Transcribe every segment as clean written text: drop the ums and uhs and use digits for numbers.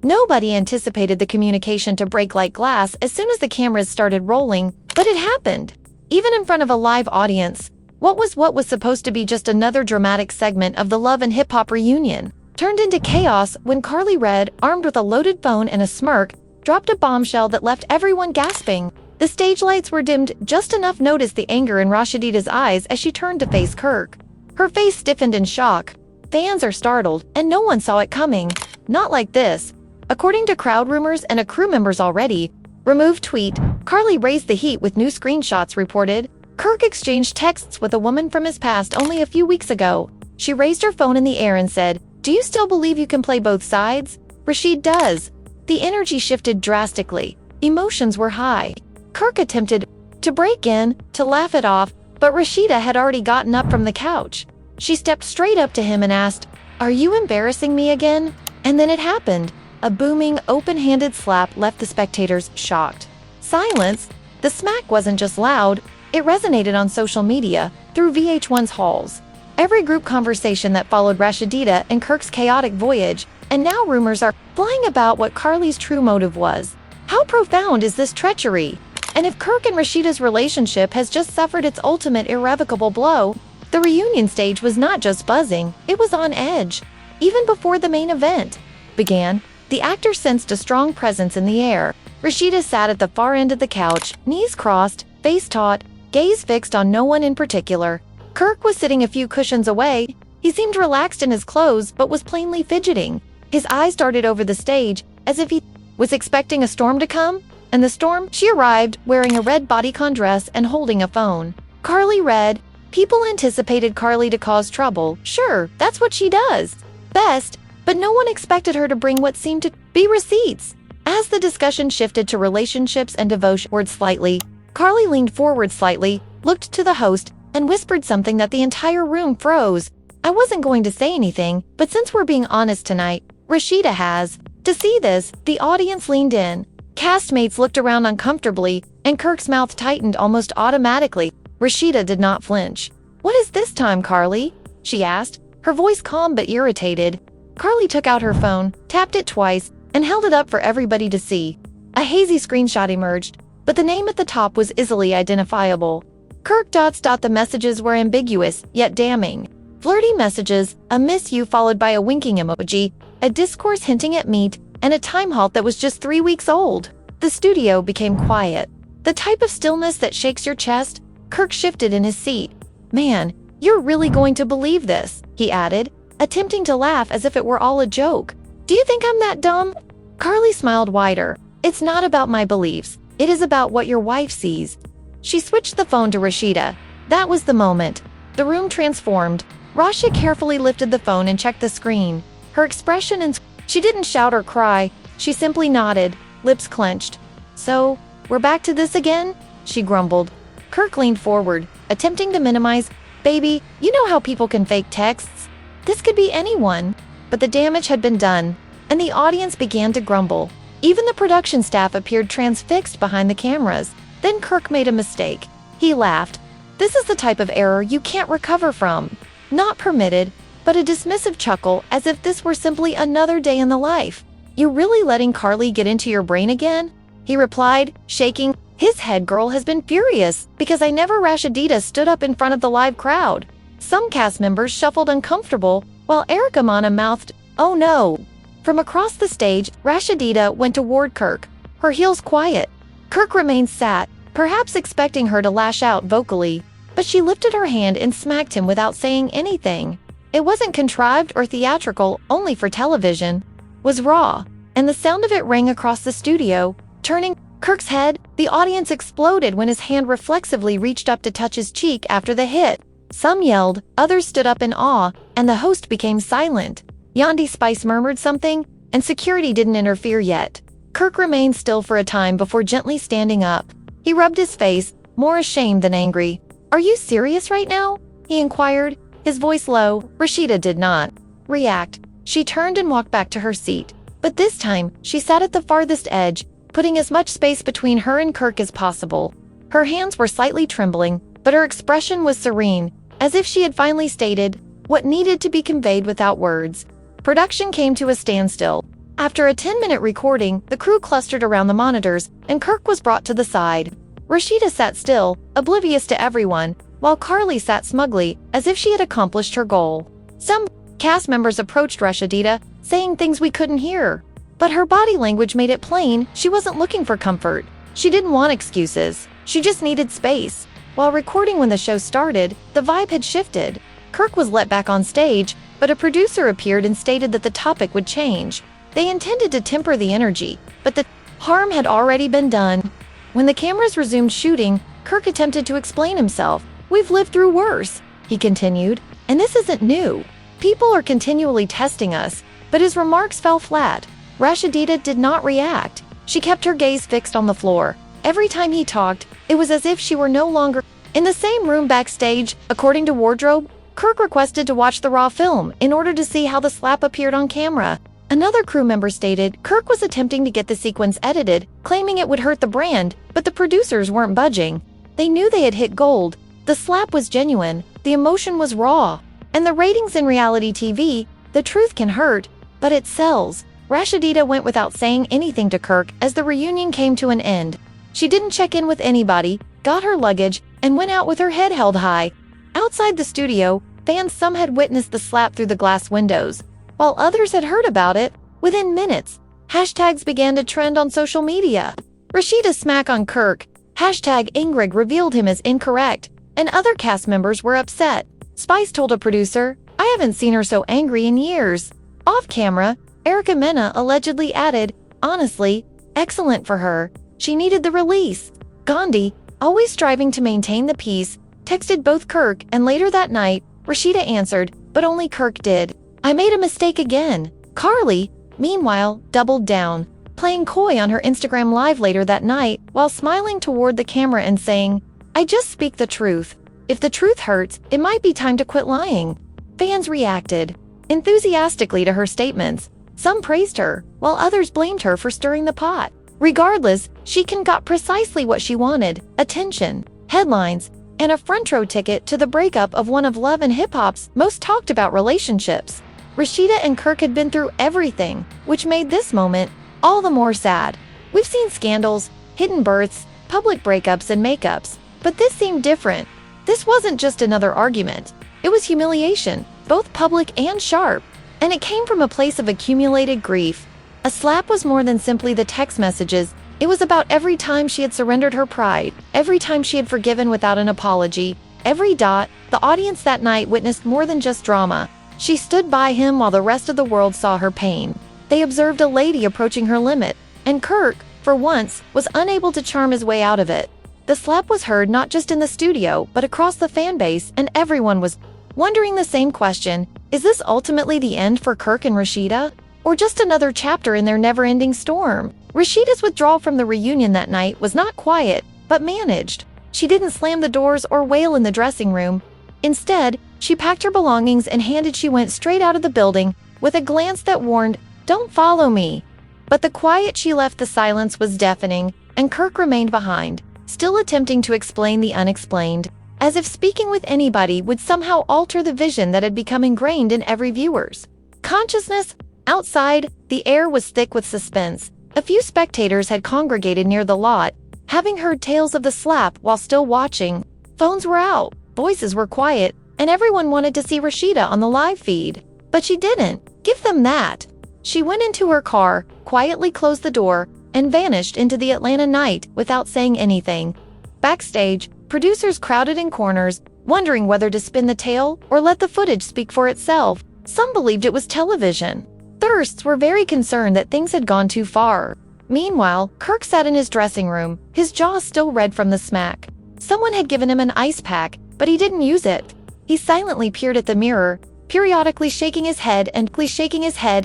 Nobody anticipated the communication to break like glass as soon as the cameras started rolling, but it happened. Even in front of a live audience, what was supposed to be just another dramatic segment of the Love and Hip Hop reunion turned into chaos when Karlie Red, armed with a loaded phone and a smirk, dropped a bombshell that left everyone gasping. The stage lights were dimmed just enough to notice the anger in Rasheeda's eyes as she turned to face Kirk. Her face stiffened in shock. Fans are startled, and no one saw it coming. Not like this. According to crowd rumors and a crew member's already removed tweet, Karlie raised the heat with new screenshots reported. Kirk exchanged texts with a woman from his past only a few weeks ago. She raised her phone in the air and said, "Do you still believe you can play both sides?" Rasheed does. The energy shifted drastically. Emotions were high. Kirk attempted to break in, to laugh it off, but Rasheeda had already gotten up from the couch. She stepped straight up to him and asked, "Are you embarrassing me again?" And then it happened. A booming, open-handed slap left the spectators shocked. Silence. The smack wasn't just loud, it resonated on social media, through VH1's halls. Every group conversation that followed Rasheeda and Kirk's chaotic voyage, and now rumors are flying about what Karlie's true motive was. How profound is this treachery? And if Kirk and Rasheeda's relationship has just suffered its ultimate irrevocable blow, the reunion stage was not just buzzing, it was on edge. Even before the main event began, the actor sensed a strong presence in the air. Rasheeda sat at the far end of the couch, knees crossed, face taut, gaze fixed on no one in particular. Kirk was sitting a few cushions away. He seemed relaxed in his clothes but was plainly fidgeting. His eyes darted over the stage, as if he was expecting a storm to come. And the storm, she arrived, wearing a red bodycon dress and holding a phone. Karlie Red. People anticipated Karlie to cause trouble. Sure, that's what she does best, but no one expected her to bring what seemed to be receipts. As the discussion shifted to relationships and devotion slightly, Karlie leaned forward slightly, looked to the host, and whispered something that the entire room froze. I wasn't going to say anything, but since we're being honest tonight, Rasheeda has. To see this, the audience leaned in. Castmates looked around uncomfortably, and Kirk's mouth tightened almost automatically. Rasheeda did not flinch. "What is this time, Karlie?" she asked, her voice calm but irritated. Karlie took out her phone, tapped it twice, and held it up for everybody to see. A hazy screenshot emerged, but the name at the top was easily identifiable. Kirk. The messages were ambiguous, yet damning. Flirty messages, a miss you followed by a winking emoji, a discourse hinting at meat, and a time halt that was just 3 weeks old. The studio became quiet. The type of stillness that shakes your chest. Kirk shifted in his seat. "Man, you're really going to believe this," he added, attempting to laugh as if it were all a joke. "Do you think I'm that dumb?" Karlie smiled wider. "It's not about my beliefs. It is about what your wife sees." She switched the phone to Rasheeda. That was the moment. The room transformed. Rasha carefully lifted the phone and checked the screen. Her expression and she didn't shout or cry. She simply nodded, lips clenched. "So, we're back to this again?" she grumbled. Kirk leaned forward, attempting to minimize. "Baby, you know how people can fake texts? This could be anyone." But the damage had been done, and the audience began to grumble. Even the production staff appeared transfixed behind the cameras. Then Kirk made a mistake. He laughed. This is the type of error you can't recover from. Not permitted, but a dismissive chuckle as if this were simply another day in the life. "You really letting Karlie get into your brain again?" he replied, shaking. His head girl has been furious because I never Rasheeda stood up in front of the live crowd. Some cast members shuffled uncomfortable, while Erica Mana mouthed, "Oh no." From across the stage, Rasheeda went toward Kirk, her heels quiet. Kirk remained sat, perhaps expecting her to lash out vocally, but she lifted her hand and smacked him without saying anything. It wasn't contrived or theatrical, only for television. Was raw, and the sound of it rang across the studio, turning Kirk's head. The audience exploded when his hand reflexively reached up to touch his cheek after the hit. Some yelled, others stood up in awe, and the host became silent. Yandi Spice murmured something, and security didn't interfere yet. Kirk remained still for a time before gently standing up. He rubbed his face, more ashamed than angry. "Are you serious right now?" he inquired, his voice low. Rasheeda did not react. She turned and walked back to her seat. But this time, she sat at the farthest edge, putting as much space between her and Kirk as possible. Her hands were slightly trembling, but her expression was serene, as if she had finally stated what needed to be conveyed without words. Production came to a standstill. After a 10-minute recording, the crew clustered around the monitors, and Kirk was brought to the side. Rasheeda sat still, oblivious to everyone, while Karlie sat smugly, as if she had accomplished her goal. Some cast members approached Rasheeda, saying things we couldn't hear. But her body language made it plain she wasn't looking for comfort. She didn't want excuses. She just needed space. While recording when the show started, the vibe had shifted. Kirk was let back on stage, but a producer appeared and stated that the topic would change. They intended to temper the energy, but the harm had already been done. When the cameras resumed shooting, Kirk attempted to explain himself. "We've lived through worse," he continued, "and this isn't new. People are continually testing us," but his remarks fell flat. Rasheeda did not react. She kept her gaze fixed on the floor. Every time he talked, it was as if she were no longer in the same room backstage. According to Wardrobe, Kirk requested to watch the raw film in order to see how the slap appeared on camera. Another crew member stated Kirk was attempting to get the sequence edited, claiming it would hurt the brand, but the producers weren't budging. They knew they had hit gold. The slap was genuine, the emotion was raw. And the ratings in reality TV, the truth can hurt, but it sells. Rasheeda went without saying anything to Kirk as the reunion came to an end. She didn't check in with anybody, got her luggage, and went out with her head held high. Outside the studio, fans some had witnessed the slap through the glass windows, while others had heard about it. Within minutes, hashtags began to trend on social media. Rasheeda's smack on Kirk, #Ingrid revealed him as incorrect, and other cast members were upset. Spice told a producer, "I haven't seen her so angry in years." Off camera, Erica Mena allegedly added, "Honestly, excellent for her. She needed the release." Gandhi, always striving to maintain the peace, texted both Kirk, and later that night, Rasheeda answered, but only Kirk did. "I made a mistake again." Karlie, meanwhile, doubled down, playing coy on her Instagram Live later that night while smiling toward the camera and saying, "I just speak the truth. If the truth hurts, it might be time to quit lying." Fans reacted enthusiastically to her statements. Some praised her, while others blamed her for stirring the pot. Regardless, she got precisely what she wanted: attention, headlines, and a front-row ticket to the breakup of one of Love and Hip Hop's most talked-about relationships. Rasheeda and Kirk had been through everything, which made this moment all the more sad. We've seen scandals, hidden births, public breakups, and makeups, but this seemed different. This wasn't just another argument. It was humiliation, both public and sharp, and it came from a place of accumulated grief. A slap was more than simply the text messages. It was about every time she had surrendered her pride, every time she had forgiven without an apology. The audience that night witnessed more than just drama. She stood by him while the rest of the world saw her pain. They observed a lady approaching her limit, and Kirk, for once, was unable to charm his way out of it. The slap was heard not just in the studio, but across the fan base, and everyone was wondering the same question: is this ultimately the end for Kirk and Rasheeda? Or just another chapter in their never-ending storm? Rasheeda's withdrawal from the reunion that night was not quiet, but managed. She didn't slam the doors or wail in the dressing room. Instead, she packed her belongings and she went straight out of the building, with a glance that warned, "Don't follow me." But the quiet she left, the silence was deafening, and Kirk remained behind, still attempting to explain the unexplained, as if speaking with anybody would somehow alter the vision that had become ingrained in every viewer's consciousness. Outside, the air was thick with suspense. A few spectators had congregated near the lot, having heard tales of the slap while still watching. Phones were out, voices were quiet, and everyone wanted to see Rasheeda on the live feed. But she didn't give them that. She went into her car, quietly closed the door, and vanished into the Atlanta night without saying anything. Backstage, producers crowded in corners, wondering whether to spin the tale or let the footage speak for itself. Some believed it was television. Thirsts were very concerned that things had gone too far. Meanwhile, Kirk sat in his dressing room, his jaw still red from the smack. Someone had given him an ice pack, but he didn't use it. He silently peered at the mirror, periodically shaking his head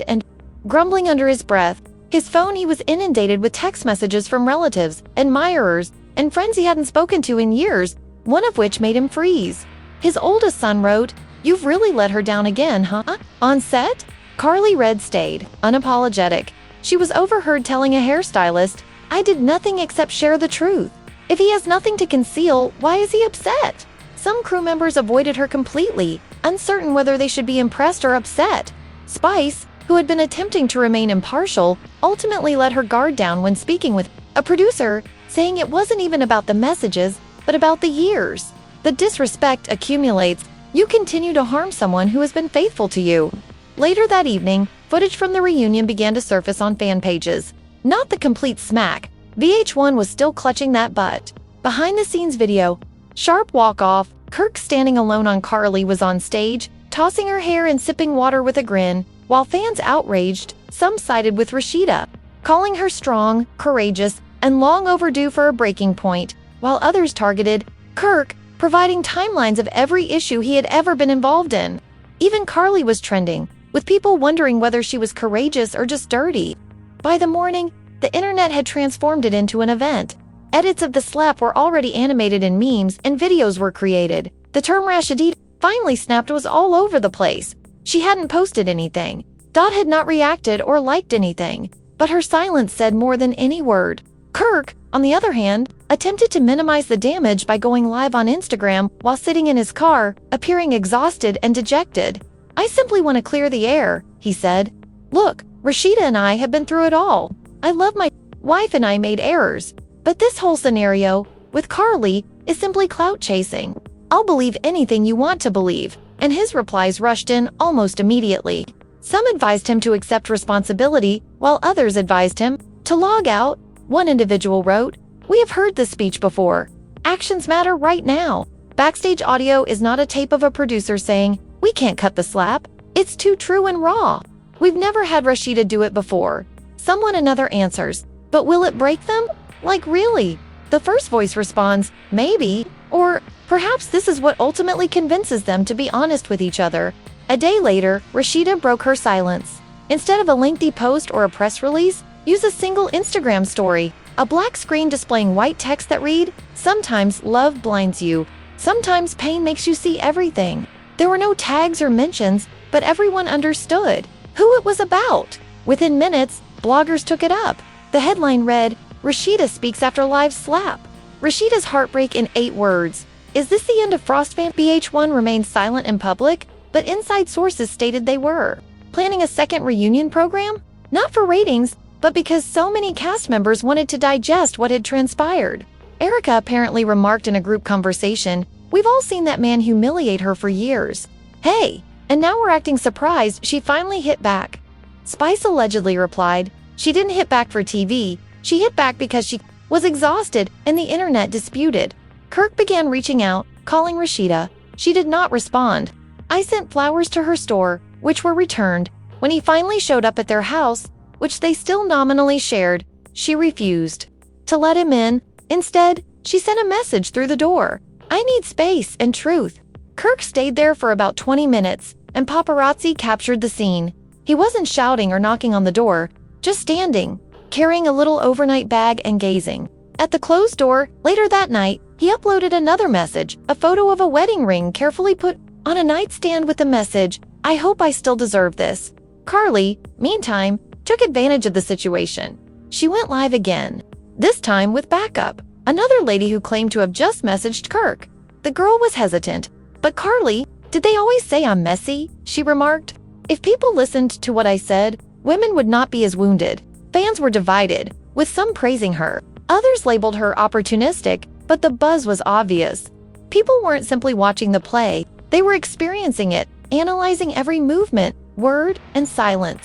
and grumbling under his breath. His phone, he was inundated with text messages from relatives, admirers, and friends he hadn't spoken to in years, one of which made him freeze. His oldest son wrote, "You've really let her down again, huh? On set?" Karlie read stayed, unapologetic. She was overheard telling a hairstylist, "I did nothing except share the truth. If he has nothing to conceal, why is he upset?" Some crew members avoided her completely, uncertain whether they should be impressed or upset. Spice, who had been attempting to remain impartial, ultimately let her guard down when speaking with a producer, saying it wasn't even about the messages, but about the years. The disrespect accumulates. You continue to harm someone who has been faithful to you. Later that evening, footage from the reunion began to surface on fan pages. Not the complete smack. VH1 was still clutching that butt. Behind-the-scenes video. Sharp walk-off. Kirk standing alone on Karlie was on stage, tossing her hair and sipping water with a grin, while fans outraged, some sided with Rasheeda, calling her strong, courageous, and long overdue for a breaking point, while others targeted Kirk, providing timelines of every issue he had ever been involved in. Even Karlie was trending, with people wondering whether she was courageous or just dirty. By the morning, the internet had transformed it into an event. Edits of the slap were already animated in memes and videos were created. The term Rasheeda finally snapped was all over the place. She hadn't posted anything. Dot had not reacted or liked anything. But her silence said more than any word. Kirk, on the other hand, attempted to minimize the damage by going live on Instagram while sitting in his car, appearing exhausted and dejected. "I simply want to clear the air," he said. "Look, Rasheeda and I have been through it all. I love my wife and I made errors. But this whole scenario, with Karlie, is simply clout chasing. I'll believe anything you want to believe." And his replies rushed in almost immediately. Some advised him to accept responsibility, while others advised him to log out. One individual wrote, "We have heard this speech before. Actions matter right now." Backstage audio is not a tape of a producer saying, "We can't cut the slap. It's too true and raw. We've never had Rasheeda do it before." Someone another answers, "But will it break them? Like really?" The first voice responds, "Maybe," or "Perhaps this is what ultimately convinces them to be honest with each other." A day later, Rasheeda broke her silence. Instead of a lengthy post or a press release, use a single Instagram story, a black screen displaying white text that read, "Sometimes love blinds you. Sometimes pain makes you see everything." There were no tags or mentions, but everyone understood who it was about. Within minutes, bloggers took it up. The headline read, "Rasheeda speaks after live slap. Rasheeda's heartbreak in 8 words." Is this the end of Frostfan? VH1 remained silent in public, but inside sources stated they were planning a second reunion program, not for ratings, but because so many cast members wanted to digest what had transpired. Erica apparently remarked in a group conversation, "We've all seen that man humiliate her for years. Hey, and now we're acting surprised she finally hit back." Spice allegedly replied, "She didn't hit back for TV, she hit back because she was exhausted and the internet disputed." Kirk began reaching out, calling Rasheeda. She did not respond. "I sent flowers to her store, which were returned. When he finally showed up at their house, which they still nominally shared, she refused to let him in. Instead, she sent a message through the door. 'I need space and truth.'" Kirk stayed there for about 20 minutes, and paparazzi captured the scene. He wasn't shouting or knocking on the door, just standing, carrying a little overnight bag and gazing. At the closed door, later that night, he uploaded another message, a photo of a wedding ring carefully put on a nightstand with the message, "I hope I still deserve this." Karlie, meantime, took advantage of the situation. She went live again, this time with backup, another lady who claimed to have just messaged Kirk. The girl was hesitant, but "Karlie, did they always say I'm messy?" she remarked. "If people listened to what I said, women would not be as wounded." Fans were divided, with some praising her. Others labeled her opportunistic, but the buzz was obvious. People weren't simply watching the play, they were experiencing it, analyzing every movement, word, and silence.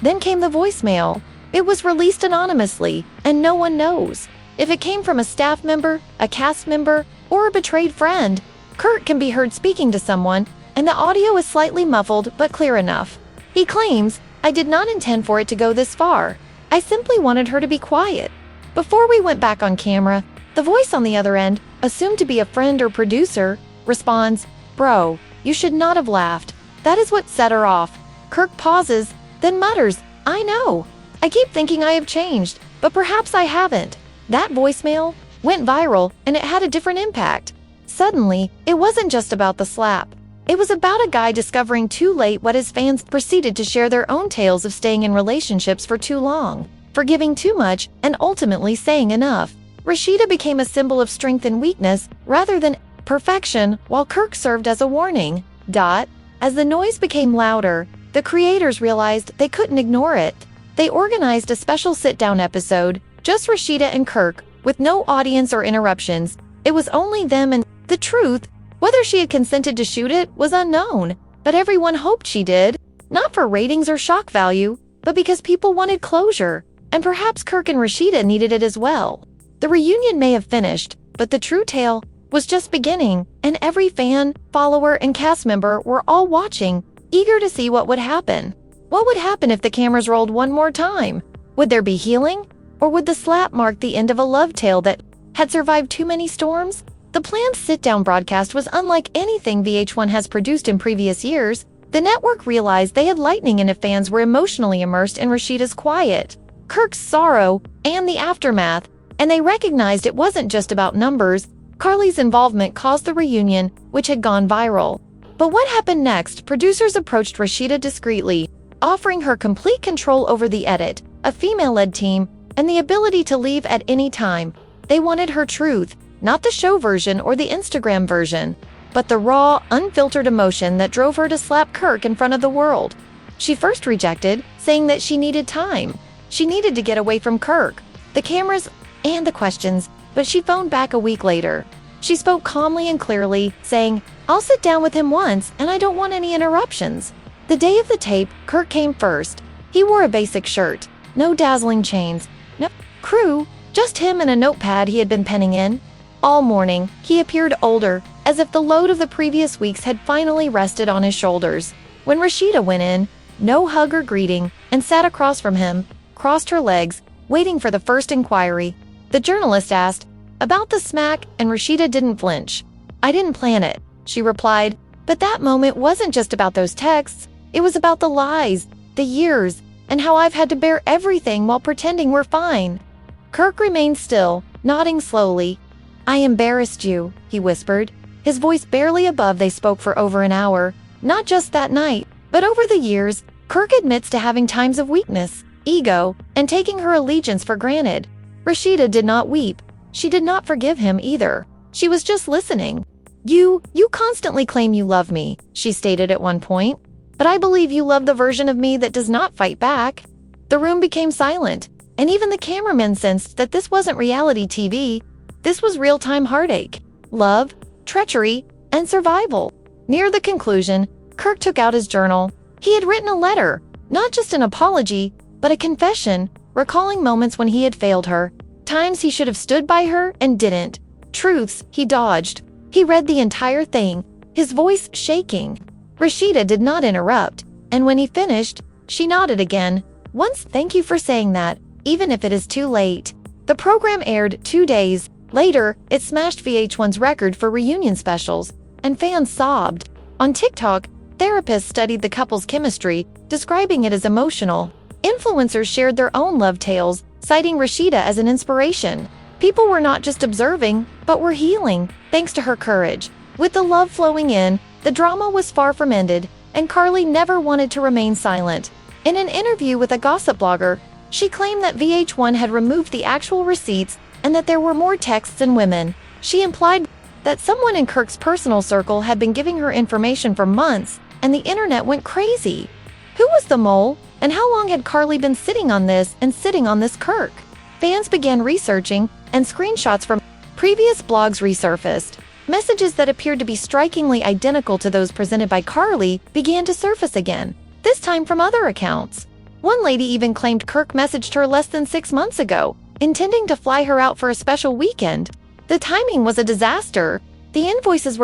Then came the voicemail. It was released anonymously, and no one knows if it came from a staff member, a cast member, or a betrayed friend. Kirk can be heard speaking to someone, and the audio is slightly muffled but clear enough. He claims, "I did not intend for it to go this far. I simply wanted her to be quiet." Before we went back on camera, the voice on the other end, assumed to be a friend or producer, responds, "Bro, you should not have laughed. That is what set her off." Kirk pauses, then mutters, "I know. I keep thinking I have changed, but perhaps I haven't." That voicemail went viral, and it had a different impact. Suddenly, it wasn't just about the slap. It was about a guy discovering too late what his fans proceeded to share their own tales of staying in relationships for too long, forgiving too much, and ultimately saying enough. Rasheeda became a symbol of strength and weakness rather than perfection, while Kirk served as a warning. As the noise became louder, the creators realized they couldn't ignore it. They organized a special sit-down episode, just Rasheeda and Kirk, with no audience or interruptions. It was only them and the truth. Whether she had consented to shoot it was unknown, but everyone hoped she did, not for ratings or shock value, but because people wanted closure, and perhaps Kirk and Rasheeda needed it as well. The reunion may have finished, but the true tale was just beginning, and every fan, follower, and cast member were all watching, eager to see what would happen. What would happen if the cameras rolled one more time? Would there be healing? Or would the slap mark the end of a love tale that had survived too many storms? The planned sit-down broadcast was unlike anything VH1 has produced in previous years. The network realized they had lightning in if fans were emotionally immersed in Rasheeda's quiet, Kirk's sorrow, and the aftermath, and they recognized it wasn't just about numbers. Karlie's involvement caused the reunion, which had gone viral. But what happened next? Producers approached Rasheeda discreetly, offering her complete control over the edit, a female-led team, and the ability to leave at any time. They wanted her truth, not the show version or the Instagram version, but the raw, unfiltered emotion that drove her to slap Kirk in front of the world. She first rejected, saying that she needed time. She needed to get away from Kirk, the cameras, and the questions, but she phoned back a week later. She spoke calmly and clearly, saying, "I'll sit down with him once, and I don't want any interruptions." The day of the tape, Kirk came first. He wore a basic shirt, no dazzling chains, no crew, just him and a notepad he had been penning in. All morning, he appeared older, as if the load of the previous weeks had finally rested on his shoulders. When Rasheeda went in, no hug or greeting, and sat across from him, crossed her legs, waiting for the first inquiry. The journalist asked about the smack, and Rasheeda didn't flinch. "I didn't plan it," she replied, but that moment wasn't just about those texts. It was about the lies, the years, and how I've had to bear everything while pretending we're fine. Kirk remained still, nodding slowly. "I embarrassed you," he whispered, his voice barely above. They spoke for over an hour, not just that night, but over the years. Kirk admits to having times of weakness, ego, and taking her allegiance for granted. Rasheeda did not weep. She did not forgive him either. She was just listening. You constantly claim you love me," she stated at one point, "but I believe you love the version of me that does not fight back." The room became silent, and even the cameramen sensed that this wasn't reality TV. This was real-time heartache, love, treachery, and survival. Near the conclusion, Kirk took out his journal. He had written a letter, not just an apology, but a confession, recalling moments when he had failed her, times he should have stood by her and didn't, truths he dodged. He read the entire thing, his voice shaking. Rasheeda did not interrupt, and when he finished, she nodded again. "Once, thank you for saying that, even if it is too late." The program aired 2 days later. It smashed VH1's record for reunion specials, and fans sobbed. On TikTok, therapists studied the couple's chemistry, describing it as emotional. Influencers shared their own love tales, citing Rasheeda as an inspiration. People were not just observing, but were healing, thanks to her courage. With the love flowing in, the drama was far from ended, and Karlie never wanted to remain silent. In an interview with a gossip blogger, she claimed that VH1 had removed the actual receipts and that there were more texts and women. She implied that someone in Kirk's personal circle had been giving her information for months, and the internet went crazy. Who was the mole, and how long had Karlie been sitting on this Kirk? Fans began researching, and screenshots from previous blogs resurfaced. Messages that appeared to be strikingly identical to those presented by Karlie began to surface again, this time from other accounts. One lady even claimed Kirk messaged her less than 6 months ago, intending to fly her out for a special weekend. The timing was a disaster. The invoices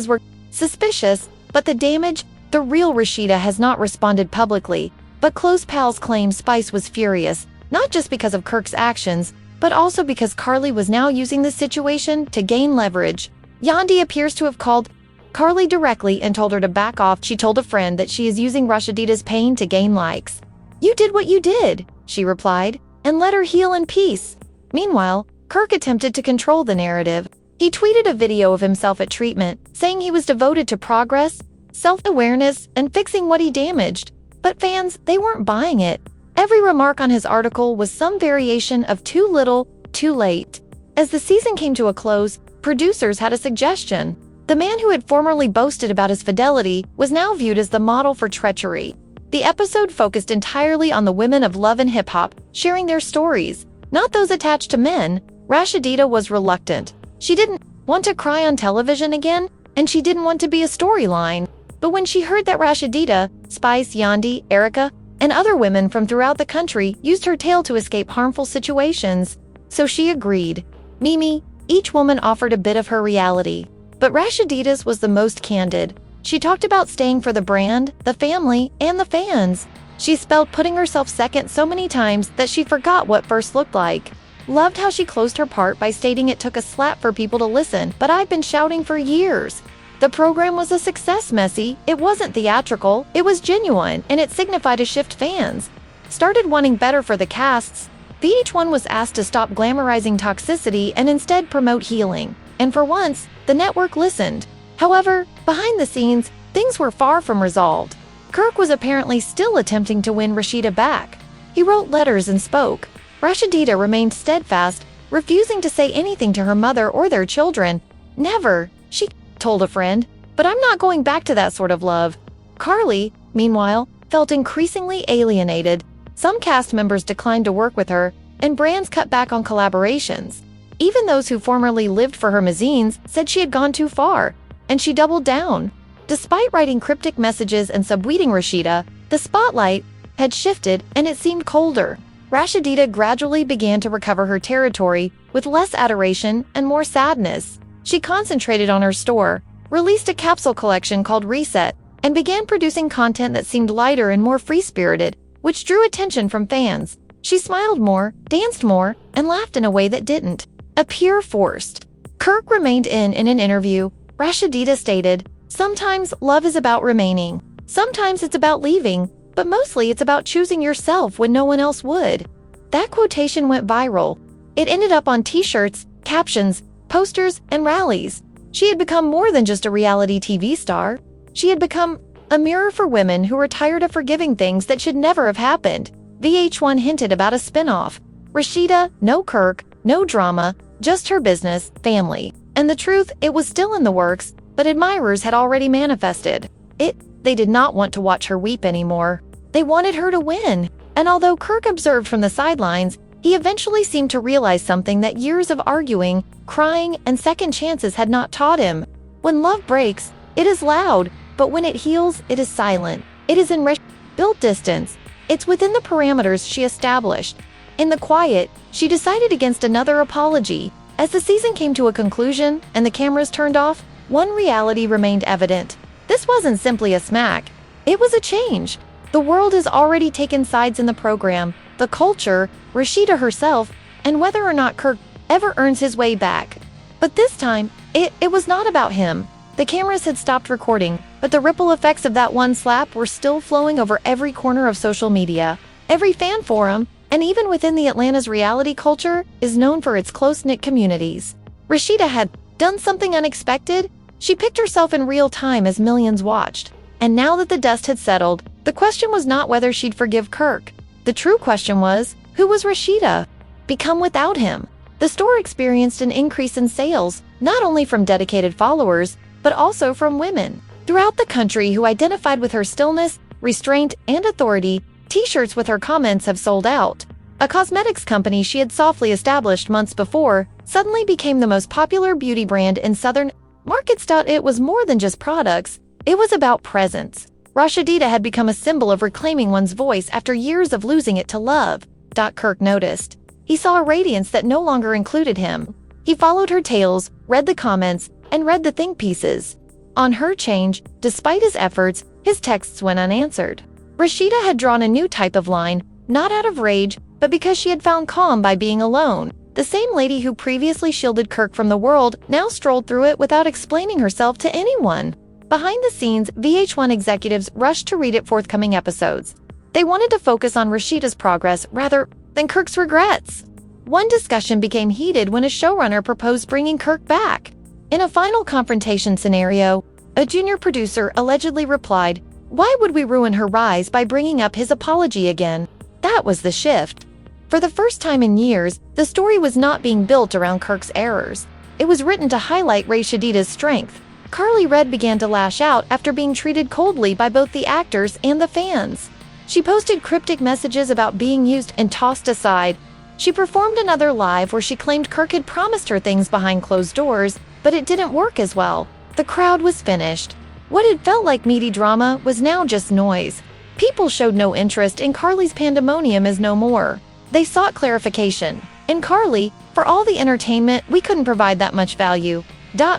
were suspicious, but the damage, the real Rasheeda has not responded publicly, but close pals claim Spice was furious, not just because of Kirk's actions, but also because Karlie was now using the situation to gain leverage. Yandi appears to have called Karlie directly and told her to back off. She told a friend that she is using Rasheeda's pain to gain likes. "You did what you did," she replied, "and let her heal in peace." Meanwhile, Kirk attempted to control the narrative. He tweeted a video of himself at treatment, saying he was devoted to progress, self-awareness, and fixing what he damaged. But fans, they weren't buying it. Every remark on his article was some variation of too little, too late. As the season came to a close, producers had a suggestion. The man who had formerly boasted about his fidelity was now viewed as the model for treachery. The episode focused entirely on the women of love and hip-hop sharing their stories, not those attached to men. Rasheeda was reluctant. She didn't want to cry on television again, and she didn't want to be a storyline. But when she heard that Rasheeda, Spice, Yandi, Erica, and other women from throughout the country used her tale to escape harmful situations, so she agreed. Mimi, each woman offered a bit of her reality. But Rasheeda's was the most candid. She talked about staying for the brand, the family, and the fans. She spelled putting herself second so many times that she forgot what first looked like. Loved how she closed her part by stating it took a slap for people to listen, but I've been shouting for years. The program was a success, Messy. It wasn't theatrical, it was genuine, and it signified a shift fans started wanting better for the casts. VH1 was asked to stop glamorizing toxicity and instead promote healing. And for once, the network listened. However, behind the scenes, things were far from resolved. Kirk was apparently still attempting to win Rasheeda back. He wrote letters and spoke. Rasheeda remained steadfast, refusing to say anything to her mother or their children. Never, she told a friend, but I'm not going back to that sort of love. Karlie, meanwhile, felt increasingly alienated. Some cast members declined to work with her, and brands cut back on collaborations. Even those who formerly lived for her mazines said she had gone too far, and she doubled down. Despite writing cryptic messages and subtweeting Rasheeda, the spotlight had shifted and it seemed colder. Rasheeda gradually began to recover her territory with less adoration and more sadness. She concentrated on her store, released a capsule collection called Reset, and began producing content that seemed lighter and more free-spirited, which drew attention from fans. She smiled more, danced more, and laughed in a way that didn't appear forced. Kirk remained in an interview. Rasheeda stated, "Sometimes love is about remaining. Sometimes it's about leaving, but mostly it's about choosing yourself when no one else would." That quotation went viral. It ended up on t-shirts, captions, posters, and rallies. She had become more than just a reality TV star. She had become a mirror for women who were tired of forgiving things that should never have happened. VH1 hinted about a spin-off. Rasheeda, no Kirk, no drama, just her business, family. And the truth, it was still in the works, but admirers had already manifested it. They did not want to watch her weep anymore. They wanted her to win. And although Kirk observed from the sidelines, he eventually seemed to realize something that years of arguing, crying, and second chances had not taught him. When love breaks, it is loud, but when it heals, it is silent. It is in built distance. It's within the parameters she established. In the quiet, she decided against another apology. As the season came to a conclusion and the cameras turned off, one reality remained evident. This wasn't simply a smack. It was a change. The world has already taken sides in the program, the culture, Rasheeda herself, and whether or not Kirk ever earns his way back. But this time, it was not about him. The cameras had stopped recording, but the ripple effects of that one slap were still flowing over every corner of social media. Every fan forum, and even within the Atlanta's reality culture, is known for its close-knit communities. Rasheeda had done something unexpected. She picked herself in real time as millions watched. And now that the dust had settled, the question was not whether she'd forgive Kirk. The true question was, who was Rasheeda become without him? The store experienced an increase in sales, not only from dedicated followers, but also from women throughout the country who identified with her stillness, restraint, and authority. T-shirts with her comments have sold out. A cosmetics company she had softly established months before suddenly became the most popular beauty brand in southern markets. It was more than just products, it was about presence. Rasheeda had become a symbol of reclaiming one's voice after years of losing it to love. Kirk noticed. He saw a radiance that no longer included him. He followed her tales, read the comments, and read the think pieces. On her change, despite his efforts, his texts went unanswered. Rasheeda had drawn a new type of line, not out of rage, but because she had found calm by being alone. The same lady who previously shielded Kirk from the world now strolled through it without explaining herself to anyone. Behind the scenes, VH1 executives rushed to read forthcoming episodes. They wanted to focus on Rasheeda's progress rather than Kirk's regrets. One discussion became heated when a showrunner proposed bringing Kirk back. In a final confrontation scenario, a junior producer allegedly replied, "Why would we ruin her rise by bringing up his apology again?" That was the shift. For the first time in years, the story was not being built around Kirk's errors. It was written to highlight Rasheeda's strength. Karlie Red began to lash out after being treated coldly by both the actors and the fans. She posted cryptic messages about being used and tossed aside. She performed another live where she claimed Kirk had promised her things behind closed doors, but it didn't work as well. The crowd was finished. What had felt like meaty drama was now just noise. People showed no interest in Karlie's pandemonium as no more. They sought clarification. And Karlie, for all the entertainment, we couldn't provide that much value.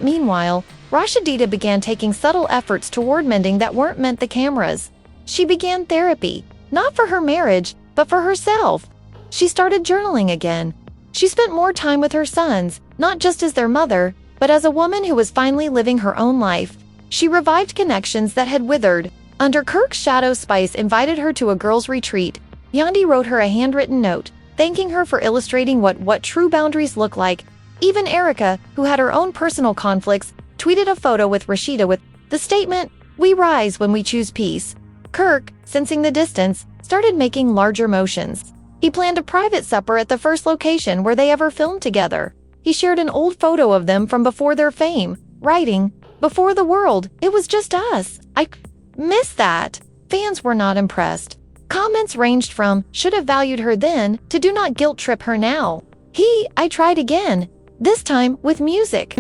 Meanwhile, Rasheeda began taking subtle efforts toward mending that weren't meant the cameras. She began therapy, not for her marriage, but for herself. She started journaling again. She spent more time with her sons, not just as their mother, but as a woman who was finally living her own life. She revived connections that had withered. Under Kirk's shadow, Spice invited her to a girls' retreat. Yandi wrote her a handwritten note, thanking her for illustrating what true boundaries look like. Even Erica, who had her own personal conflicts, tweeted a photo with Rasheeda with the statement, "We rise when we choose peace." Kirk, sensing the distance, started making larger motions. He planned a private supper at the first location where they ever filmed together. He shared an old photo of them from before their fame, writing, "Before the world, it was just us. I miss that." Fans were not impressed. Comments ranged from, "Should have valued her then," to "Do not guilt trip her now." I tried again, this time with music.